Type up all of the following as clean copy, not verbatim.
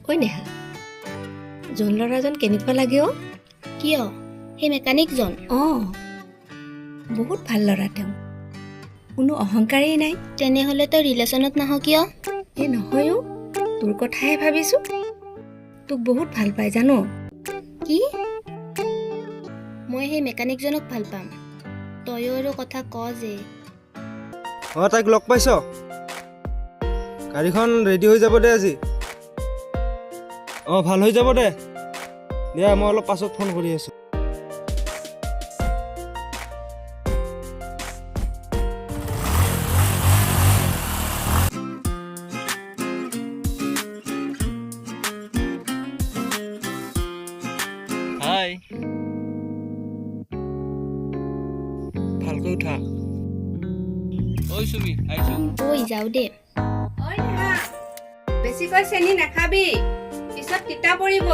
ঐ নেহা, যোন ল'ৰাজন কেনেকুৱা লাগে অ'? কিয় সেই মেকানিকজন? অঁ, বহুত ভাল ল'ৰা তেওঁ, কোনো অহংকাৰেই নাই। তেনেহ'লে তই ৰিলেশ্যনত নাহ কিয়? এই নহয়ও, তোৰ কথাহে ভাবিছোঁ। তোক বহুত ভাল পাই জানো। কি? মই সেই মেকানিকজনক ভাল পাম? তয়ো আৰু কথা ক যে। অঁ, তাইক লগ পাইছ? গাড়ীখন ৰেডি হৈ যাব দে আজি। অঁ, ভাল হৈ যাব দে। দিয়া, মই অলপ পাছত ফোন কৰি আছোঁ। হাই, ভালকৈ উঠা। ঐ সুমি, আহিছোঁ। ঐ যাওঁ দে। ঐ নেহা, বেছিকৈ চেনি নাখাবি, পিছত তিতা পৰিব।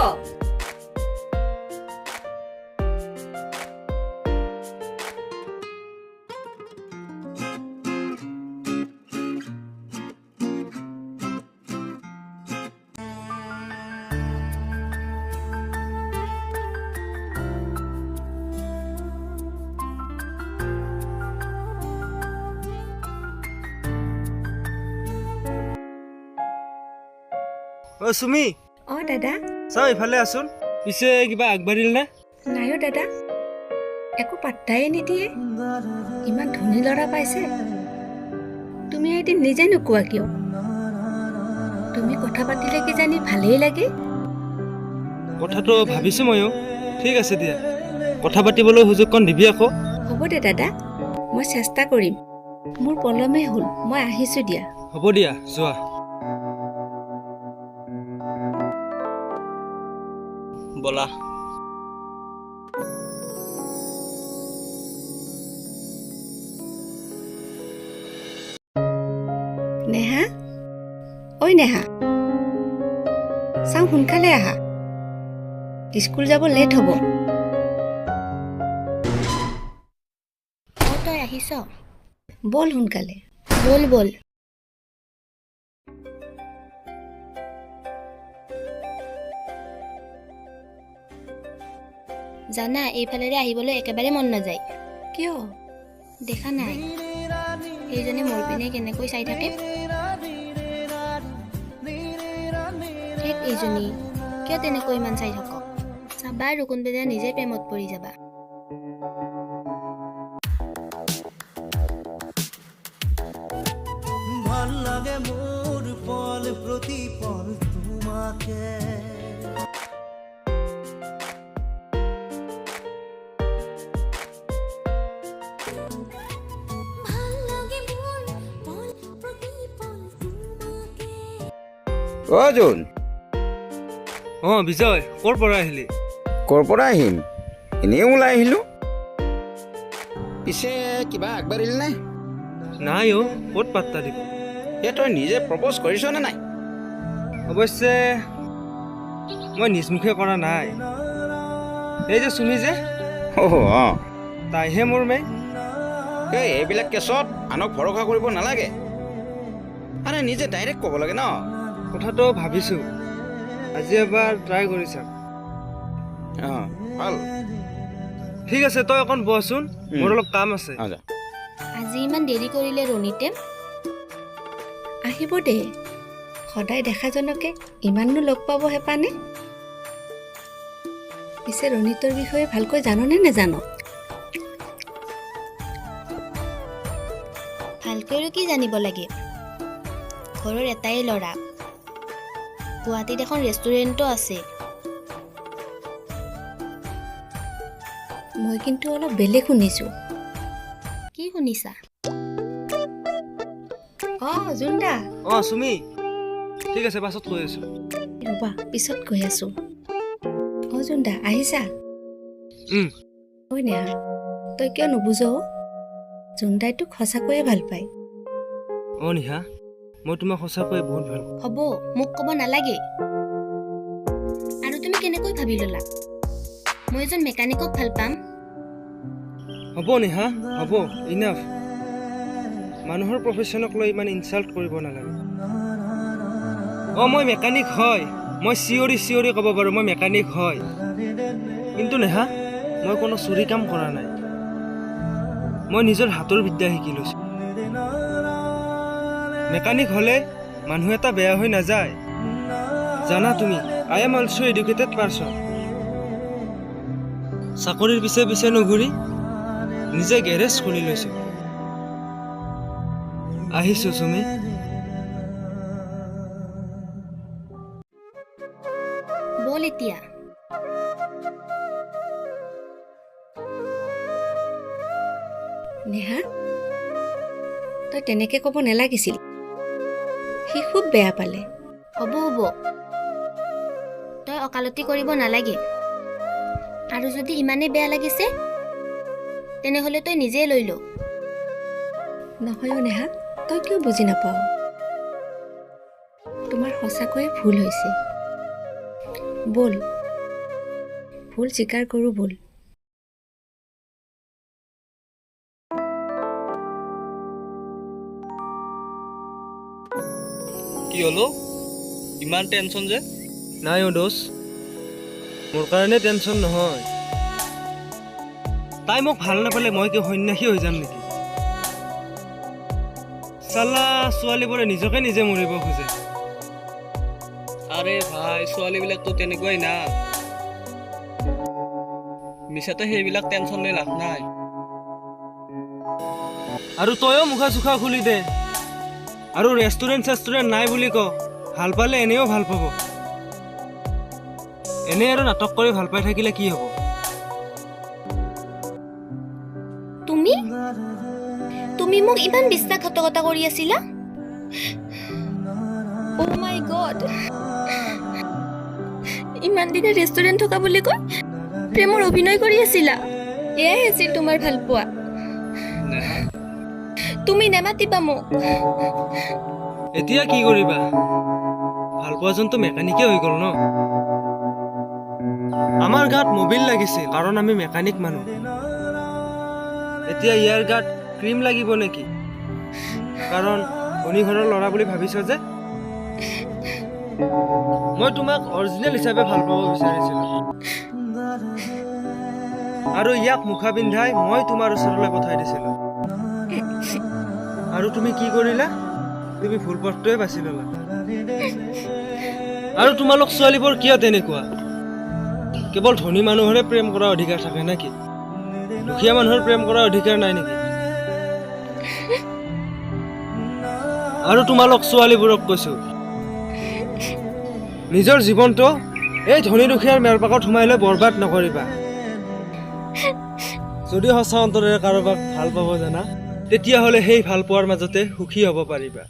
অ' সুমি, অঁ দাদা। চাওঁ ইফালে আছোন। পিছে কিবা আগবাঢ়িল নে? নাইও দাদা, একো পাত্তাই নিদিয়ে। ইমান ধনী ল'ৰা পাইছে, তুমি এদিন নিজে নোকোৱা কিয়? তুমি কথা পাতিলে কিজানি ভালেই লাগে। কথাটো ভাবিছোঁ ময়ো। ঠিক আছে দিয়া, কথা পাতিবলৈ সুযোগকণ দিবি আকৌ। হ'ব দে দাদা, মই চেষ্টা কৰিম। মোৰ পলমেই হ'ল, মই আহিছোঁ দিয়া। হ'ব দিয়া, যোৱা। ব'লা। নেহা, ঐ নেহা, চাওঁ সোনকালে আহা, স্কুল যাব লেট হ'ব। অঁ, তই আহিছ? ব'ল সোনকালে। ব'ল ব'ল। জানা, এইফালেৰে আহিবলৈ একেবাৰে মন নাযায়। কিয়? দেখা নাই সেইজনে মোৰ পিনে কেনেকৈ চাই থাকে। ঠিক এইজনী, কিয় তেনেকৈ ইমান চাই থাক? চাবা আৰু কোনদিনা নিজে প্ৰেমত পৰি যাবা। ভাল লাগে মোৰ পল প্ৰতি পল তোমাকে। অৰ্জুন, অঁ বিজয়, ক'ৰ পৰা আহিলি? ক'ৰ পৰা আহিম? এনেই ওলাই আহিলোঁ। পিছে কিবা আগবাঢ়িল নে? নাই অ', ক'ত পাত্তা দিব। এই তই নিজে প্ৰপ'জ কৰিছ নে নাই? অৱশ্যে মই নিজমুখে কৰা নাই। এই যে সুমি যে, অঁ, তাইহে মোৰ মেইন। এইবিলাক কেছত আনক ভৰসা কৰিব নালাগে। আৰে নিজে ডাইৰেক্ট ক'ব লাগে ন। কথাটো ভাবিছোঁ, আজি এবাৰ ট্ৰাই কৰি চাম। অঁ, ভাল। ঠিক আছে, তই অকণ বহচোন, মোৰ অলপ কাম আছে। অঁ, যা। আজি ইমান দেৰি কৰিলে ৰণীতে? আহিব দে, সদায় দেখাজনকে ইমাননো লগ পাব হেঁপানে? পিছে ৰণিতৰ বিষয়ে ভালকৈ জাননে নেজান? ভালকৈ আৰু কি জানিব লাগে, ঘৰৰ এটাই ল'ৰা, গুৱাহাটীত এখন ৰেষ্টুৰেণ্টো আছে। মই কিন্তু অলপ বেলেগ শুনিছোঁ। কি শুনিছা? অঁ জোনদা। অঁ সুমি, ঠিক আছে, পাছত কৈ আছোঁ। ৰ'বা, পিছত কৈ আছোঁ। অঁ জোনদা, আহিছা? ঐ নেহা, তই কিয় নুবুজ? জোনদাই তোক সঁচাকৈয়ে ভাল পায়। অঁ নিহা, মই তোমাক সঁচাকৈয়ে বহুত ভাল পাওঁ। হ'ব, মোক ক'ব নালাগে। আৰু তুমি কেনেকৈ ভাবি ল'লা মই এজন মেকানিকক ভাল পাম? হ'ব নিহা, হ'ব, ইনাফ। মানুহৰ প্ৰফেশ্যনক লৈ ইমান ইনচাল্ট কৰিব নালাগে। অঁ মই মেকানিক হয়, মই চিঞৰি চিঞৰি ক'ব পাৰোঁ মই মেকানিক হয়, কিন্তু নেহা মই কোনো চুৰি কাম কৰা নাই। মই নিজৰ হাতৰ বিদ্যা শিকি লৈছোঁ। মেকানিক হ'লে মানুহ এটা বেয়া হৈ নাযায়। জানা তুমি, I am also' educated person. চাকৰিৰ পিছে পিছে নুঘূৰি নিজে গেৰেজ খুলি লৈছোঁ। আহিছোঁ চুমি। ব'ল এতিয়া। নেহা, তই তেনেকৈ ক'ব নালাগিছিল। সি খুব বেয়া পালে। হ'ব হ'ব, তই অকালতি কৰিব নালাগে। আৰু যদি ইমানেই বেয়া লাগিছে তেনেহ'লে তই নিজেই লৈ ল। নহয়ো নেহা, তই কিয় বুজি নাপাৱ? তোমাৰ সঁচাকৈয়ে ভুল হৈছে। ব'ল, ভুল স্বীকাৰ কৰোঁ ব'ল। কি হলো ইমান টেনশ্যন যে? নাই অ' দোষ, মোৰ কাৰণে টেনশ্যন নহয়। তাই মোক ভাল নাপালে মই কি সন্যাসী হৈ যাম নেকি? চালা ছোৱালীবোৰে নিজকে নিজে মৰিব খোজে। আৰে ভাই, ছোৱালীবিলাকতো তেনেকুৱাই না। মিছাতে সেইবিলাক টেনশ্যন লৈ লাভ নাই। আৰু তইও মুখা চুখা খুলি দে। আৰু ৰেষ্টুৰেণ্ট চেষ্টুৰেণ্ট নাই বুলি ক। ভাল পালে এনেও ভাল পাব। এনে আৰু নাটক কৰি ভাল পাই থাকিলে কি হ'ব? তুমি মোক ইমান বিশ্বাসঘাতকতা কৰি আছিলা? অ' মাই গড, ইমান দিনে ৰেষ্টুৰেণ্ট থকা বুলি কৈ প্ৰেমৰ অভিনয় কৰি আছিলা? এয়াই আছিল তোমাৰ ভাল পোৱা? তুমি নেমাতিবা মোক। এতিয়া কি কৰিবা? ভাল পোৱাজনতো মেকানিকে হৈ গ'ল ন। আমাৰ গাত মবিল লাগিছে কাৰণ আমি মেকানিক মানুহ। এতিয়া ইয়াৰ গাত ক্ৰীম লাগিব নেকি? কাৰণ ধনী ঘৰৰ ল'ৰা বুলি ভাবিছ যে। মই তোমাক অৰিজিনেল হিচাপে ভাল পাব বিচাৰিছিলোঁ, আৰু ইয়াক মুখা পিন্ধাই মই তোমাৰ ওচৰলৈ পঠাই দিছিলোঁ। আৰু তুমি কি কৰিলা? তুমি ভুল পথটোৱে বাছি ল'লা। আৰু তোমালোক ছোৱালীবোৰ কিয় তেনেকুৱা? কেৱল ধনী মানুহৰে প্ৰেম কৰাৰ অধিকাৰ থাকে নেকি? দুখীয়া মানুহৰ প্ৰেম কৰাৰ অধিকাৰ নাই নেকি? আৰু তোমালোক ছোৱালীবোৰক কৈছোঁ, নিজৰ জীৱনটো এই ধনী দুখীয়াৰ মেলপাকত সোমাই লৈ বৰবাদ নকৰিবা। যদি সঁচা অন্তৰেৰে কাৰোবাক ভাল পাব জানা, তেতিয়াহ'লে সেই ভাল পোৱাৰ মাজতে সুখী হ'ব পাৰিবা।